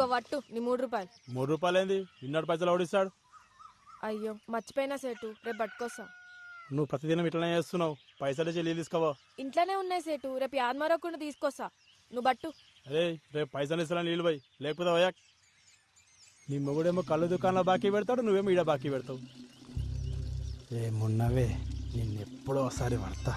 ఇగో వట్టు నీ 3 రూపాయలు. 3 రూపాయలు ఏంది? ఇన్నడు పైసలు ఓడిస్తాడు. అయ్యో మర్చిపోయినా సేటు, రేపు పట్టుకొస్తా. నువ్వు ప్రతిదినం ఇట్లనే చేస్తున్నావు. పైసలు చెల్లి తీసుకోవా? ఇంట్లోనే ఉన్నాయి సేటు, రేపు యాదమరకుండా తీసుకొస్తా. నువ్వు బట్టు. అరే రేపు పైసలు ఇస్తా నీళ్ళు పోయి, లేకపోతే పోయాక్. నీ మొగుడేమో కళ్ళు దుకాణంలో బాకీ పెడతాడు, నువ్వేమో ఈడ బాకీ పెడతావు. ఏమున్నవే, నిన్నెప్పుడో ఒకసారి పడతా.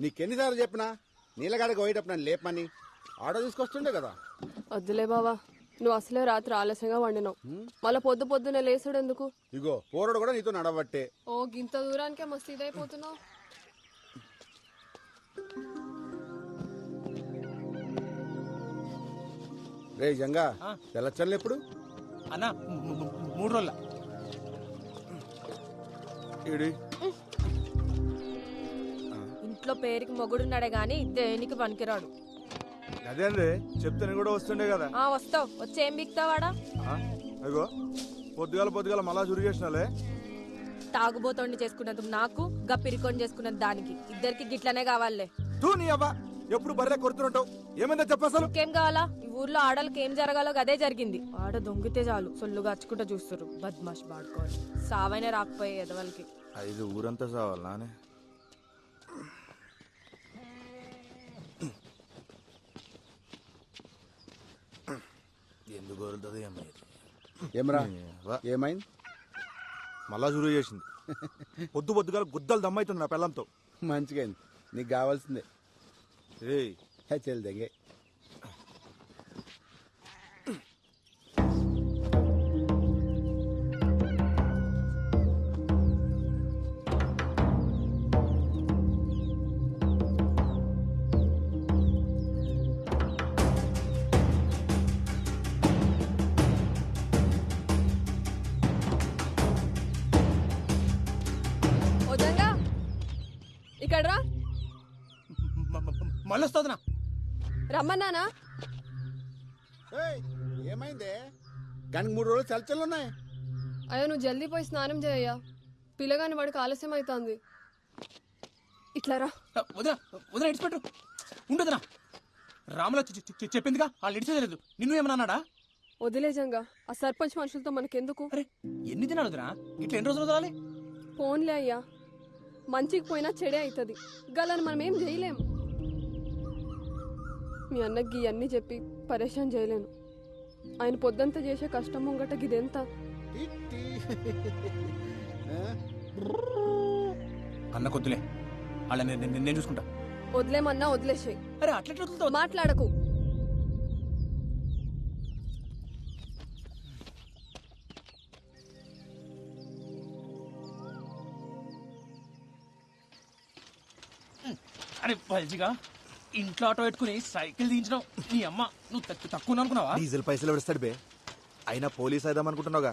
నీకెన్నిసార్లు చెప్పినా నీళ్ళగాడికి పోయేటప్పుడు నన్ను లేపమని. ఆటో తీసుకొస్తుండే కదా. వద్దులే బావా, నువ్వు అసలే రాత్రి ఆలస్యంగా వండినావు. మళ్ళీ పొద్దున్నే లేసుడు ఎందుకు? ఇగో పోరడు కూడా నీతో నడవట్టే. ఓ గింత దూరానికే మస్తు ఇదైపోతున్నావు. రే జంగా తెల్లచ్చన్లు ఎప్పుడు అన్నా? 3 రోజుల. ఇంట్లో పేరుకి మొగుడున్నాడే గాని దేనికి పనికిరాడు. అదే అండి చెప్తే కూడా వస్తుండే కదా. వస్తావు, వచ్చి ఏం బిక్తావాడా? అయ్యో పొద్దుగాల మళ్ళా చురిగేసినాలే. తాగుబోతోండి చేసుకున్నందుకు నాకు, గప్పిరికొని చేసుకున్నది దానికి, ఇద్దరికి గిట్లనే కావాలే. తూ నీ అవ్వ ఎప్పుడు బర్రె కొడుతుంటావు. ఏమైందో చెప్పసలు. ఇంకేం కావాలా? ఈ ఊర్లో ఆడలకి ఏం జరగాలో అదే జరిగింది. ఆడ దొంగితే చాలు సొల్లుగా అచ్చుకుంటా చూస్తారు. బద్మాష్ బాడుకోవాలి. సావైనా రాకపోయే ఎదవలకి. 5 ఊరంతా సావాలనే. ఎందుకు కోరుతుంది ఏమరా? ఏమైంది? మళ్ళా చురుగు చేసింది. పొద్దుగాల గుద్దలు దమ్మైతుంది నా పిల్లంతో. మంచిగా నీకు కావాల్సిందే. చెల్ దగ్గే ఇక్కడ రా. మళ్ళీ వస్తుందినా? రమ్మన్నానా? ఏమైందే? దానికి 3 రోజులు చల్చలు ఉన్నాయి. అయ్యో నువ్వు జల్దీ పోయి స్నానం చేయయ్యా, పిల్లగాని వాడికి ఆలస్యం అవుతుంది. ఇట్లా రా. వదిన ఇడిచిపెట్టు. ఉండదునా, రాముల చెప్పిందిగా వాళ్ళు ఇడిచేయలేదు. నిన్ను ఏమన్నాడా? వదిలేజంగా ఆ సర్పంచ్ మనుషులతో మనకెందుకు? అరే ఎన్ని దినాలు వదినా? ఇట్లా ఎన్ని రోజులు వదలాలి? ఫోన్లే అయ్యా, మంచికి పోయినా చెడే అవుతుంది. గలని మనం ఏం చేయలేం. మీ అన్నకి ఇవన్నీ చెప్పి పరేషాన్ చేయలేను. ఆయన పొద్దంతా చేసే కష్టం ముంగట గిదెంత? అన్న కొద్దులే, వాళ్ళ నేను చూసుకుంటా. వదిలేమన్నా వదిలేసాయి. అరే అట్లా మాట్లాడకు. అరే పల్జిగా ఇంట్లో ఆటో పెట్టుకుని సైకిల్ దించడం నీ అమ్మ. నువ్వు తక్కువ అనుకున్నావా? డీజిల్ పైసలు ఎవరిస్తాడు బే? అయినా పోలీస్ అయిదాం అనుకుంటున్నావుగా.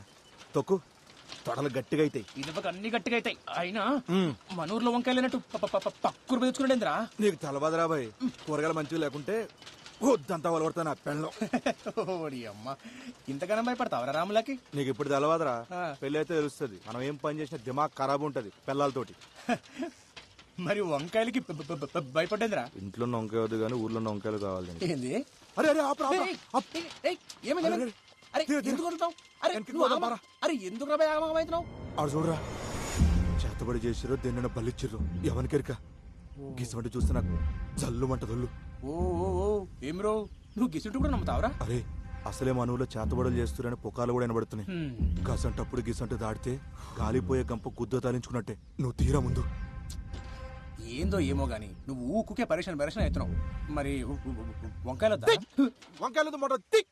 తొక్కు, తొడలు గట్టిగా అవుతాయి. ఇదొక అన్ని గట్టిగా అవుతాయి. అయినా మన ఊర్లో వంకాయలేనట్టు పక్కూరు పెంచుకునేంద్రా. నీకు తెలవదురా బాయ్, కూరగాయలు మంచిగా లేకుంటే వద్దంతా వలవడతా నా పెళ్ళం. ఓడి అమ్మ, ఇంతగానో భయపడతావరా రాములకి? నీకు ఇప్పుడు తెలవదురా, పెళ్ళి అయితే తెలుస్తుంది. మనం ఏం పని చేసినా దిమాగ్ ఖరాబ్ ఉంటది పిల్లలతోటి. మరి వంకాయలకి భయపడేంద్రా? ఇంట్లో వంకాయ వద్దు కానీ ఊర్లో వంకాయలు కావాలి. ఏంది? అరే అరే ఎందుకు అవుతున్నావు? ఆడు చూడరా, చేతబడి చేసిరో దేన్న బలిచ్చిర్రు ఎవరికెరిక. గిసమంటే చూస్తే నాకు జల్లుమంట దొల్లు. ఓ ఏం రో, నువ్వు గిసుంటు కూడా నమ్ముతావరా? అరే అసలే మన ఊళ్ళో చేతబడులు చేస్తురని పుకాలు కూడా వినబడుతున్నాయి. గసంటప్పుడు గిసంటు దాడితే గాలిపోయే గంప గుద్ద తాలించుకున్నట్టే. నువ్వు తీరా ముందు. ఏందో ఏమో గానీ నువ్వు ఊకుకే పరేషన్ అవుతున్నావు. మరి వంకాయలు వద్దా? వంకాయలు మాట తిక్.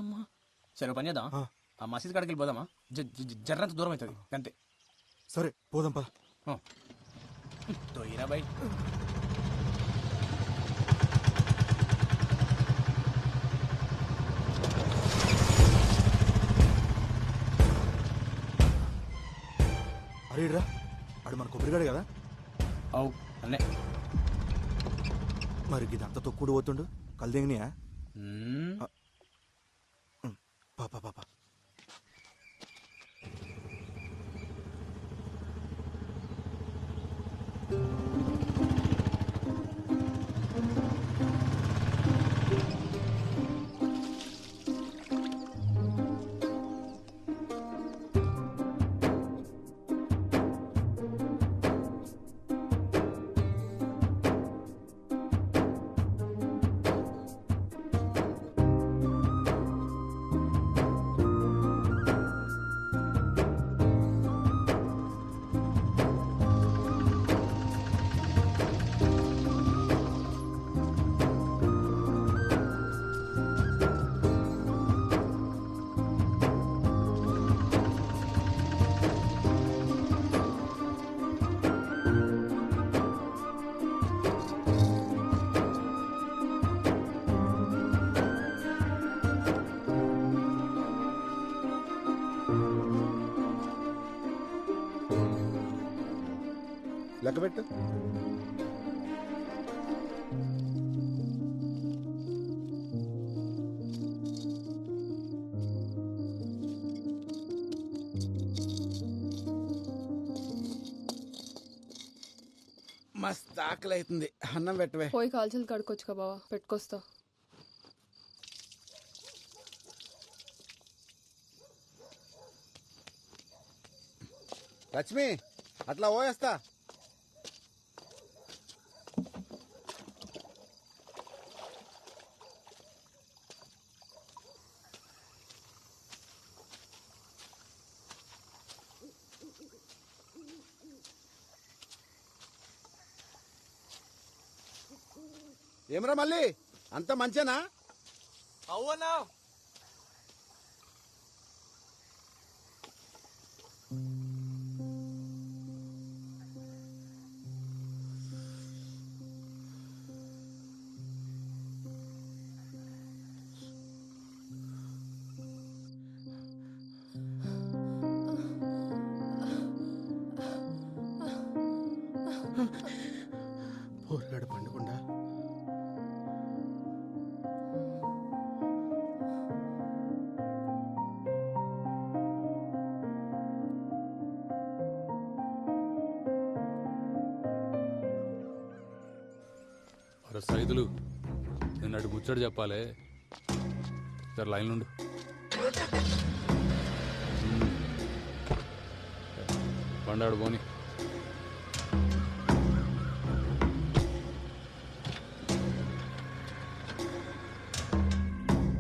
అమ్మా సరే పని చేద్దాం. ఆ మసీద్ కాడికి వెళ్ళిపోదామా? జర్రంత దూరం అవుతుంది అంతే. సరే పోదాం పద. తోయిరా బాయ్. అరే రా, ఆడు మన కొబ్బరిగాడు కదా. అవు అన్నే. మరి ఇదంతా తొక్కుడు పోతుండు కల్దేంగినియా? పాపా పాపా లెక్క పెట్టు. మస్తు ఆకలి అవుతుంది, అన్నం పెట్టవే. పోయి కాల్చలు కడుక్కొచ్చుకా బావా, పెట్టుకొస్తా. లక్ష్మి అట్లా పోయేస్తా. ఏమరా మళ్ళీ అంత మంచేనా? అవునా పోరాడు పండుకుండా సైదులు నిన్నటి ముచ్చట చెప్పాలే, సార్ లైన్ నుండి పండాడు పోని.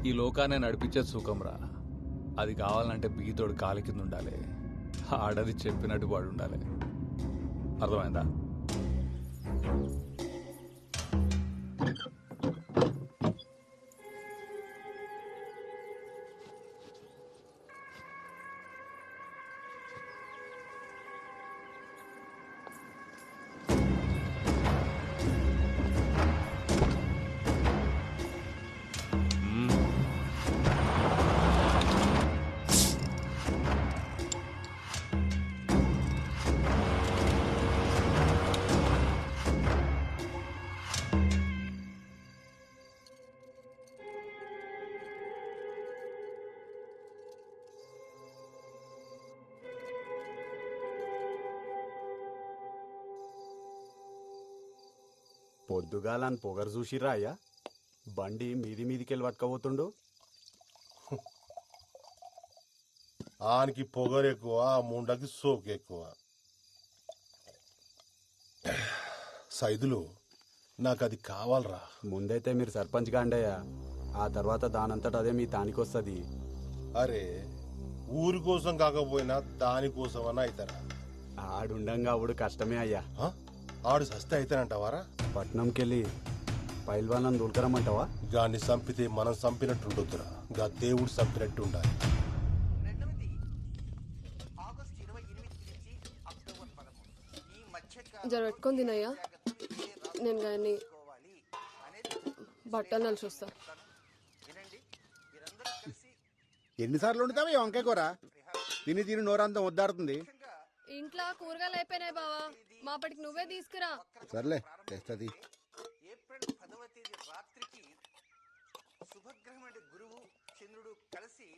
ఈ లోకాన్ని నడిపించే సుఖంరా, అది కావాలంటే బీతోడు కాలి కింద ఉండాలి, ఆడది చెప్పినట్టు వాడు ఉండాలి. అర్థమైందా? పొద్దుగాలని పొగరు చూసిరా అయ్యా? బండి మీదికెళ్ళి పట్టుకపోతుండు. ఆనికి పొగరు ఎక్కువ, ముండకి సోకు ఎక్కువ. సైదులు నాకు అది కావాలరా. ముందైతే మీరు సర్పంచ్ గాండయ్యా, ఆ తర్వాత దానంతట అదే మీ తానికొస్తుంది. అరే ఊరి కోసం కాకపోయినా దానికోసం అని అవుతారా? ఆడుండంగా అవుడు కష్టమే అయ్యా. ఆడు సస్తే అయితేనంటావారా? పట్నంకెళ్ళి పైల్వాళ్ళని దొరకరమ్మంటావా? గాన్ని చంపితే మనం చంపినట్టు ఉండొద్దురా, గా దేవుడు చంపినట్టు ఉండాలి. జర పెట్టుకొని తినయ్యా, నేను కానీ బట్టలు నలిసి వస్తా. ఎన్నిసార్లు వండుతావా ఈ వంకాయ కూర? తిని తిని నోరంతా వద్దాడుతుంది. ఇంట్లో కూరగాయలు అయిపోయినాయి బావా, మాపటికి నువ్వే తీసుకురా. సర్లే తెస్తుంది. ఏప్రిల్ 10వ తేదీ రాత్రికి శుభగ్రహమైన గురువు చంద్రుడు కలిసి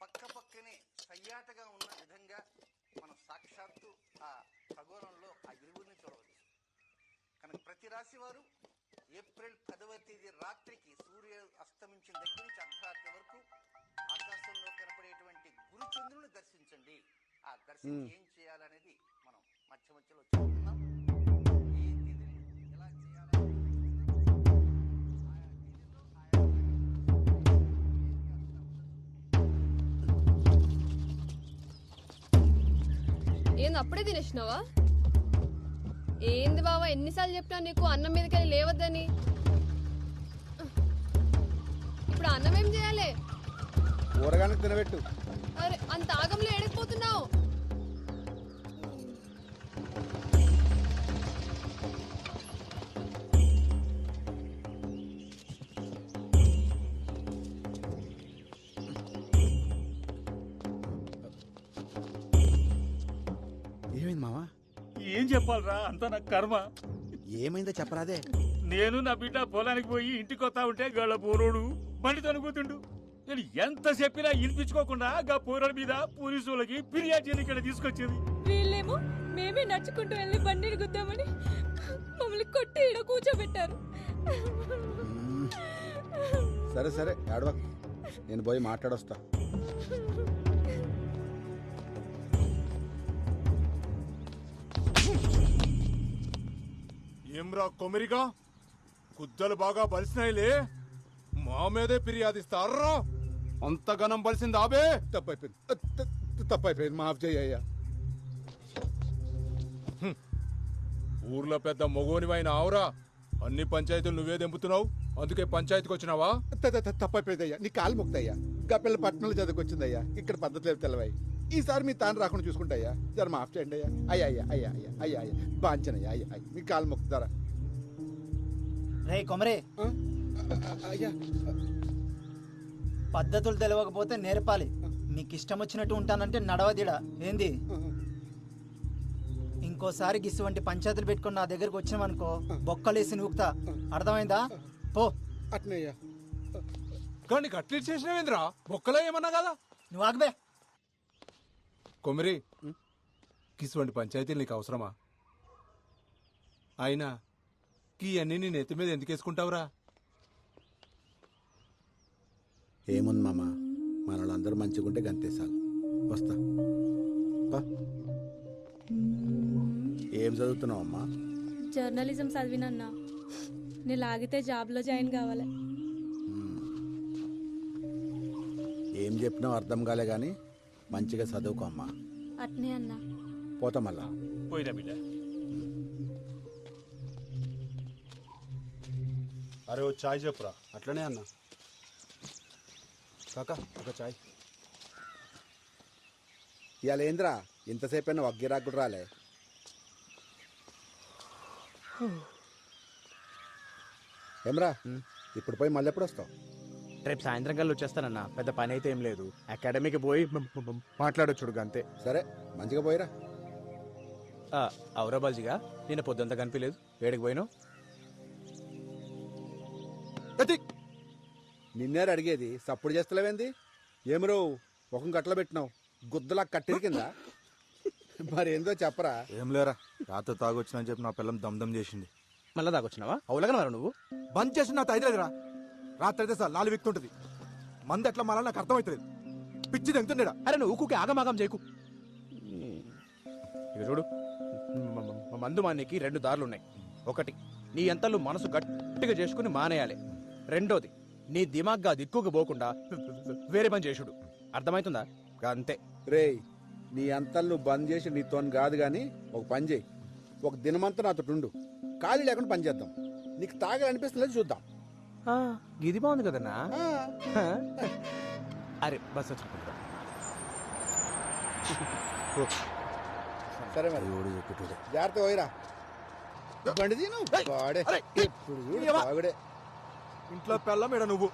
పక్క పక్కనే సయ్యాటగా ఉన్న విధంగా మనం సాక్షాత్తు ఆ ఖగోళంలో ఆ ఇరువురిని చూడవచ్చు. కనుక ప్రతి రాశి వారు ఏప్రిల్ 10వ తేదీ రాత్రికి సూర్యుడు అస్తమించిన దగ్గర నుంచి అర్ధరాత్రి వరకు ఆకాశంలో కనపడేటువంటి గురు చంద్రుని దర్శించండి. ఆ దర్శనం ఏం చేయాలనేది మనం మధ్య మధ్యలో చూస్తున్నాం. ఏ తిథిని ఎలా చేయాలి ఏంది అప్పుడే తినేసినావా? ఏంది బావా, ఎన్నిసార్లు చెప్పినా నీకు అన్నం మీదకెళ్ళి లేవద్దని. ఇప్పుడు అన్నం ఏం చేయాలి? కూరగాయలకు తినబెట్టు. అరే అంత ఆగంలో ఏడకపోతున్నావు? ఏమైంది మావా? ఏం చెప్పాలరా, అంతా నా కర్మ. ఏమైందో చెప్పరాదే. నేను నా బిడ్డ పొలానికి పోయి ఇంటికి వస్తా ఉంటే గళ్ళ పోరోడు బండి తనుకుతుండు. నేను ఎంత చెప్పినా వినిపించుకోకుండా గా పోరాడు మీద పోలీసులకి ఫిర్యాదు చేయని ఇక్కడ తీసుకొచ్చేది. వీళ్ళేమో మేమే నడుచుకుంటూ వెళ్ళి బండిని గుద్దామని మమ్మల్ని కొట్టి ఈడ కూర్చోబెట్టారు. సరే సరే ఏడవ, నేను పోయి మాట్లాడొస్తా. ఏమ్రా కొమిరిగా, కుద్దలు బాగా బలిసినాయిలే, మా మీదే ఫిర్యాదిస్తారా? అంత గనం బలిసింది ఆబే. తప్పైపోయింది, మాఫ్ చెయ్యయ్యా. ఊర్లో పెద్ద మొగోనివైన ఆవురా, అన్ని పంచాయతీలు నువ్వే దెంపుతున్నావు, అందుకే పంచాయతీకి వచ్చినావా? తప్పైపోయిందయ్యా, నీ కాలు మొక్తయ్యా. గప్పిల్ల పట్టణంలో చదువుకొచ్చిందయ్యా, ఇక్కడ పద్ధతులు తెలవాయి. ఈసారి మీ తాను రాకుండా చూసుకుంటాయ్యా, జర మాఫ్ చేయండి అయ్యా. అయ్యా అయ్యా అయ్యా అయ్యా అయ్యా అయ్యా బాంచనయ్యా, అయ్యా అయ్యా మీ కాలు మొక్కుతారా? రే కొమరే, అయ్యా పద్ధతులు తెలియకపోతే నేర్పాలి. నీకు ఇష్టం వచ్చినట్టు ఉంటానంటే నడవదిడా ఏంది? ఇంకోసారి గిసువంటి పంచాయతీలు పెట్టుకుని నా దగ్గరకు వచ్చినావనుకో బొక్కలేసి నూకుతా, అర్థమైందా? పో. అట్నయ్యా. కానీ అట్లీట్ చేసినవేంద్రా, బొక్కలో ఏమన్నా కదా? నువ్వు ఆగబే. కొమిరి, కిసువంటి పంచాయతీలు నీకు అవసరమా? అయినా కీ అన్ని నీ నెత్తి మీద ఎందుకు వేసుకుంటావురా? ఏముంది మామ, మన వాళ్ళందరూ మంచిగుంటే గంతేసాలు. వస్తా. ఏం చదువుతున్నావు అమ్మా? జర్నలిజం చదివినన్నా, నేను లాగితే జాబ్లో జాయిన్ కావాలి. ఏం చెప్పినావు అర్థం కాలే గాని మంచిగా చదువుకో అమ్మా. అట్నే అన్నా. పోతా మళ్ళా. పోయిరా బిడ్డ. అరే ఓ చాయ్ చెప్పురా. అట్లనే అన్న. కాకా ఒక చాయ్. ఇవాళ ఏంద్రా ఇంతసేపు అయినా వగ్గిరాకు కూడా రాలే? ఏమ్రా ఇప్పుడు పోయి మళ్ళీ ఎప్పుడు వస్తావు? రేపు సాయంత్రం కల్లా వచ్చేస్తానన్నా, పెద్ద పని అయితే ఏం లేదు. అకాడమీకి పోయి మాట్లాడొచ్చుడు అంతే. సరే మంచిగా పోయిరా. ఔరాబాజీగా నేను పొద్దుంతా కనిపించలేదు, వేడికి పోయినావు? నిన్నేరు అడిగేది, సప్పుడు చేస్తలేవేంది? ఏమరో ముఖం కట్టలో పెట్టినావు, గుద్దలా కట్టిరి కింద. మరేందో చెప్పరా. ఏం లేరా, రాత్రి తాగొచ్చినా చెప్పి నా పిల్లం దమ్దం చేసింది. మళ్ళా దాకొచ్చినావా? అవులగనవరా నువ్వు? బంద్ చేసి నా తైలేదురా. రాత్రి అయితే సార్ లాలి వ్యక్తుంటది, మంది ఎట్లా మళ్ళా నాకు అర్థమవుతుంది. పిచ్చి తెంగుతుండేడా. అరే నువ్వు ఊకుకే ఆగమాగం చేయకు. ఇక చూడు, మందు మానేకి 2 దారులు ఉన్నాయి. ఒకటి, నీ ఎంతలు మనసు గట్టిగా చేసుకుని మానేయాలి. రెండోది, నీ దిమాగ్గా దిక్కుకు పోకుండా వేరే పని చేసుడు. అర్థమవుతుందా? అంతే. రేయ్, నీ అంతలు నువ్వు బంద్ చేసి నీతో కాదు గాని ఒక పని చేయి. ఒక దినమంతా నాతో ఉండు, ఖాళీ లేకుండా పని చేద్దాం. నీకు తాగాలనిపిస్తుంది చూద్దాం. ఇది బాగుంది కదన్నా. ఆ. అరే బస్ వచ్చి సరే మరి జాగ్రత్త పోయిరా. బండి తీను వాడే ఎప్పుడు చూడు తాగుడే. ఇంట్లో పెళ్ళం నువ్వు